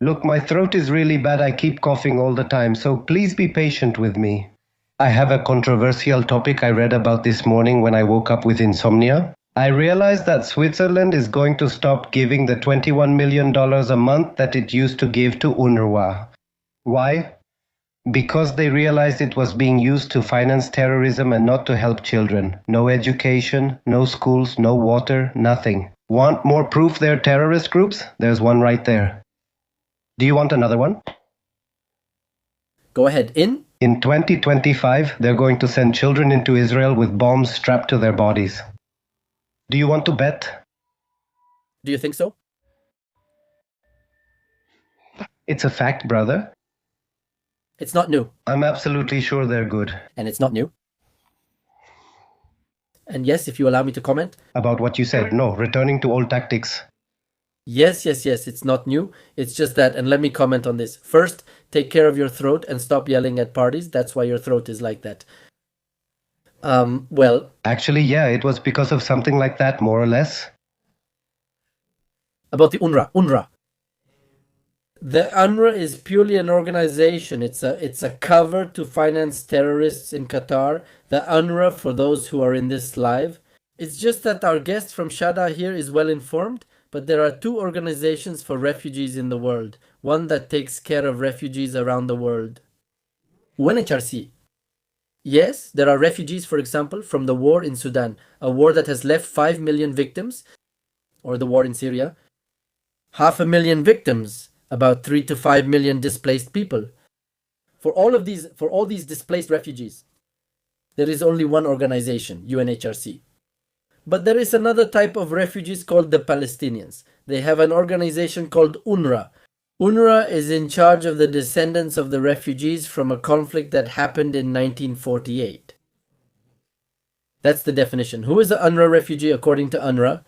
Look, my throat is really bad. I keep coughing all the time, so please be patient with me. I have a controversial topic I read about this morning when I woke up with insomnia. I realized that Switzerland is going to stop giving the $21 million a month that it used to give to UNRWA. Why? Because they realized it was being used to finance terrorism and not to help children. No education, no schools, no water, nothing. Want more proof they're terrorist groups? There's one right there. Do you want another one? Go ahead. In 2025, they're going to send children into Israel with bombs strapped to their bodies. Do you want to bet? Do you think so? It's a fact, brother. It's not new. I'm absolutely sure they're good. And it's not new. And yes, if you allow me to comment. About what you said, no, returning to old tactics. Yes, it's not new. It's just that, and let me comment on this. First, take care of your throat and stop yelling at parties. That's why your throat is like that. Well... Actually, yeah, it was because of something like that, more or less. About the UNRWA. The UNRWA is purely an organization. It's a cover to finance terrorists in Qatar. The UNRWA, for those who are in this live, it's just that our guest from Shada here is well informed, but there are two organizations for refugees in the world. One that takes care of refugees around the world. UNHRC. Yes, there are refugees, for example, from the war in Sudan, a war that has left 5 million victims, or the war in Syria. 500,000 victims. About 3 to 5 million displaced people. For all these displaced refugees, there is only one organization, UNHRC. But there is another type of refugees called the Palestinians. They have an organization called UNRWA. UNRWA is in charge of the descendants of the refugees from a conflict that happened in 1948. That's the definition. Who is an UNRWA refugee according to UNRWA?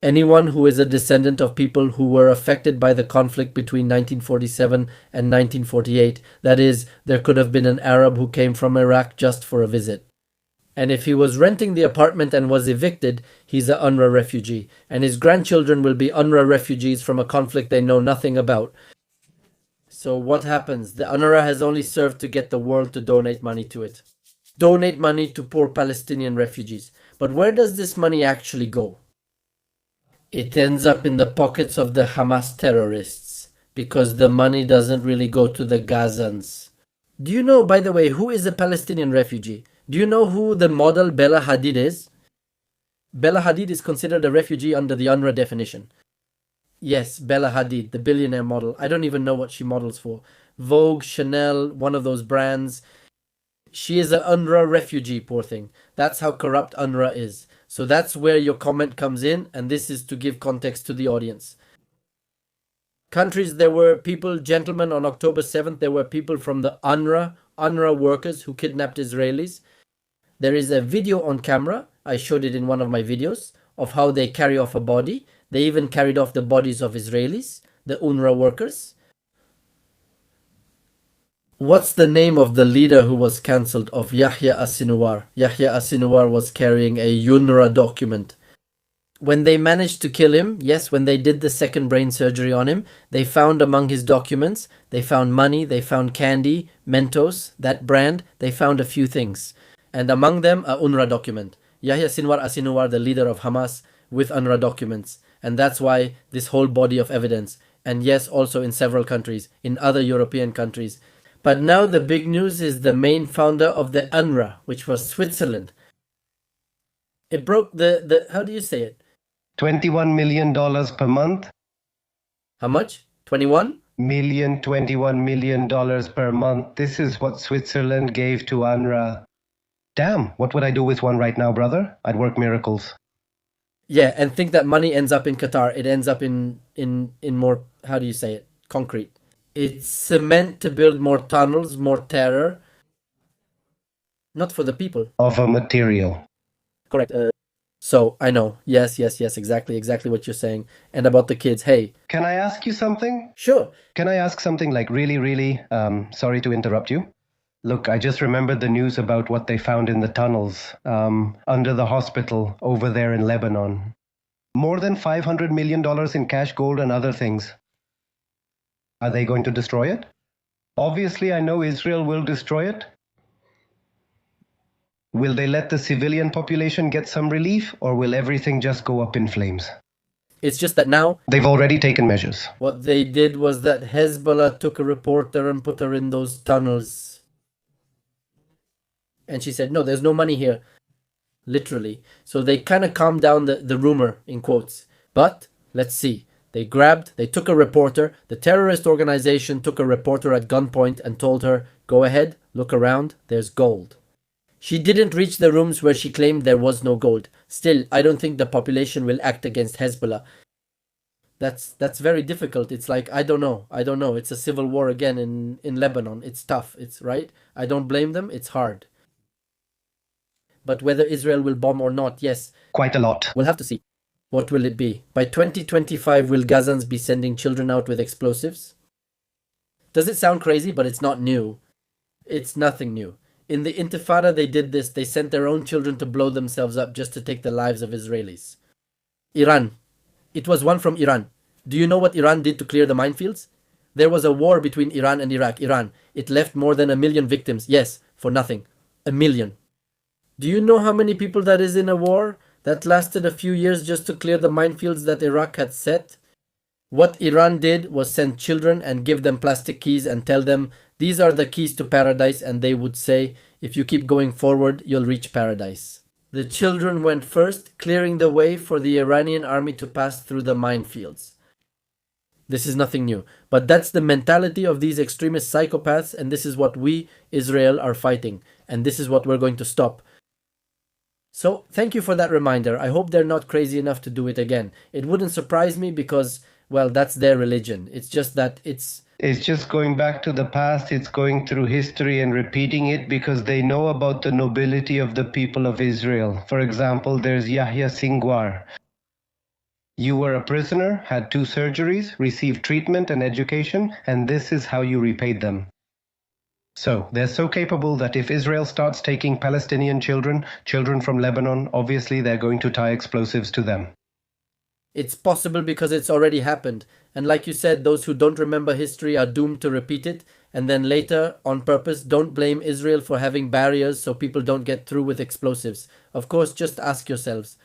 Anyone who is a descendant of people who were affected by the conflict between 1947 and 1948. That is, there could have been an Arab who came from Iraq just for a visit. And if he was renting the apartment and was evicted, he's an UNRWA refugee. And his grandchildren will be UNRWA refugees from a conflict they know nothing about. So what happens? The UNRWA has only served to get the world to donate money to it. Donate money to poor Palestinian refugees. But where does this money actually go? It ends up in the pockets of the Hamas terrorists, because the money doesn't really go to the Gazans. Do you know, by the way, who is a Palestinian refugee? Do you know who the model Bella Hadid is? Bella Hadid is considered a refugee under the UNRWA definition. Yes, Bella Hadid, the billionaire model. I don't even know what she models for. Vogue, Chanel, one of those brands. She is an UNRWA refugee, poor thing. That's how corrupt UNRWA is. So that's where your comment comes in, and this is to give context to the audience. Countries, there were people, gentlemen, on October 7th, there were people from the UNRWA workers who kidnapped Israelis. There is a video on camera, I showed it in one of my videos, of how they carry off a body. They even carried off the bodies of Israelis, the UNRWA workers. What's the name of the leader who was cancelled, of Yahya Sinwar? Yahya Sinwar was carrying a UNRWA document. When they managed to kill him, yes, when they did the second brain surgery on him, they found among his documents, they found money, they found candy, Mentos, that brand, they found a few things. And among them, a UNRWA document. Yahya Sinwar, the leader of Hamas, with UNRWA documents. And that's why this whole body of evidence. And yes, also in several countries, in other European countries. But now the big news is the main founder of the UNRWA, which was Switzerland. It broke the how do you say it? $21 million per month. How much? 21 million, $21 million per month. This is what Switzerland gave to UNRWA. Damn, what would I do with one right now, brother? I'd work miracles. Yeah, and think that money ends up in Qatar. It ends up in more, how do you say it? Concrete. It's cement to build more tunnels, more terror. Not for the people. Of a material. Correct. So, I know. Yes, exactly what you're saying. And about the kids, hey. Can I ask you something? Sure. Can I ask something like really, sorry to interrupt you? Look, I just remembered the news about what they found in the tunnels under the hospital over there in Lebanon. More than $500 million in cash, gold, and other things. Are they going to destroy it? Obviously, I know Israel will destroy it. Will they let the civilian population get some relief, or will everything just go up in flames? It's just that now They've already taken measures. what they did was that Hezbollah took a reporter and put her in those tunnels. And she said, no, there's no money here. Literally. So they kind of calmed down the rumor, in quotes. But let's see. They took a reporter. The terrorist organization took a reporter at gunpoint and told her, go ahead, look around, there's gold. She didn't reach the rooms where she claimed there was no gold. Still, I don't think the population will act against Hezbollah. That's very difficult. It's like, I don't know. It's a civil war again in Lebanon. It's tough. It's right. I don't blame them. It's hard. But whether Israel will bomb or not, yes. Quite a lot. We'll have to see. What will it be? By 2025, will Gazans be sending children out with explosives? Does it sound crazy? But it's not new. It's nothing new. In the Intifada, they did this. They sent their own children to blow themselves up just to take the lives of Israelis. Iran. It was one from Iran. Do you know what Iran did to clear the minefields? There was a war between Iran and Iraq. Iran. It left more than 1 million victims. Yes, for nothing. 1 million. Do you know how many people that is in a war that lasted a few years just to clear the minefields that Iraq had set? What Iran did was send children and give them plastic keys and tell them, these are the keys to paradise, and they would say, if you keep going forward, you'll reach paradise. The children went first, clearing the way for the Iranian army to pass through the minefields. This is nothing new, but that's the mentality of these extremist psychopaths, and this is what we, Israel, are fighting, and this is what we're going to stop. So, thank you for that reminder. I hope they're not crazy enough to do it again. It wouldn't surprise me because, well, that's their religion. It's just that it's just going back to the past. It's going through history and repeating it because they know about the nobility of the people of Israel. For example, there's Yahya Sinwar. You were a prisoner, had 2 surgeries, received treatment and education, and this is how you repaid them. So, they're so capable that if Israel starts taking Palestinian children from Lebanon, obviously they're going to tie explosives to them. It's possible because it's already happened. And like you said, those who don't remember history are doomed to repeat it. And then later, on purpose, don't blame Israel for having barriers so people don't get through with explosives. Of course, just ask yourselves,